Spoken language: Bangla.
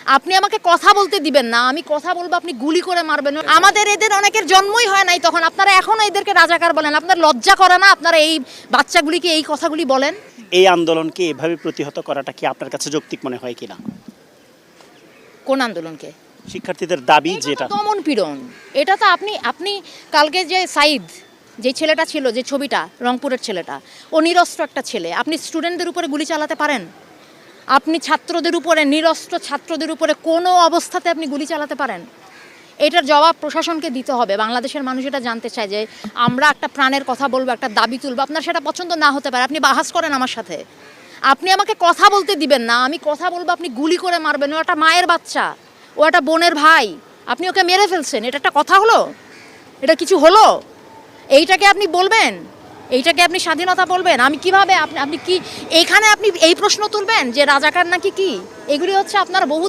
আপনি আমাকে কথা বলতে দিবেন না, আমি কথা বলবো, আপনি গুলি করে মারবেন। আমাদের এদের অনেকের জন্মই হয় নাই তখন, আপনারা এখনো এদেরকে রাজাকার বলেন। আপনার লজ্জা করে না আপনারা এই বাচ্চাগুলিকে এই কথাগুলি বলেন? এই আন্দোলনকে এভাবে প্রতিহত করাটা কি আপনার কাছে যৌক্তিক মনে হয় কিনা? কোন আন্দোলনকে? শিক্ষার্থীদের দাবি যেটা দমন পীড়ন। এটা তো আপনি আপনি কালকে যে সাইদ, যে ছেলেটা ছিল, যে ছবিটা, রংপুরের ছেলেটা, ও নিরস্ত্র একটা ছেলে। আপনি স্টুডেন্টদের উপরে গুলি চালাতে পারেন? আপনি ছাত্রদের উপরে, নিরস্ত্র ছাত্রদের উপরে কোনো অবস্থাতে আপনি গুলি চালাতে পারেন? এটার জবাব প্রশাসনকে দিতে হবে। বাংলাদেশের মানুষ এটা জানতে চায় যে আমরা একটা প্রাণের কথা বলবো, একটা দাবি তুলবো, আপনার সেটা পছন্দ না হতে পারে, আপনি বাহাস করেন আমার সাথে, আপনি আমাকে কথা বলতে দিবেন না, আমি কথা বলবো, আপনি গুলি করে মারবেন। ও একটা মায়ের বাচ্চা, ও একটা বোনের ভাই, আপনি ওকে মেরে ফেলছেন। এটা একটা কথা হলো? এটা কিছু হলো? এইটাকে আপনি বলবেন? এইটাকে আপনি স্বাধীনতা বলবেন? আমি কিভাবে আপনি কি এইখানে আপনি এই প্রশ্ন তুলবেন যে রাজাকার নাকি কি? এগুলি হচ্ছে আপনার বহু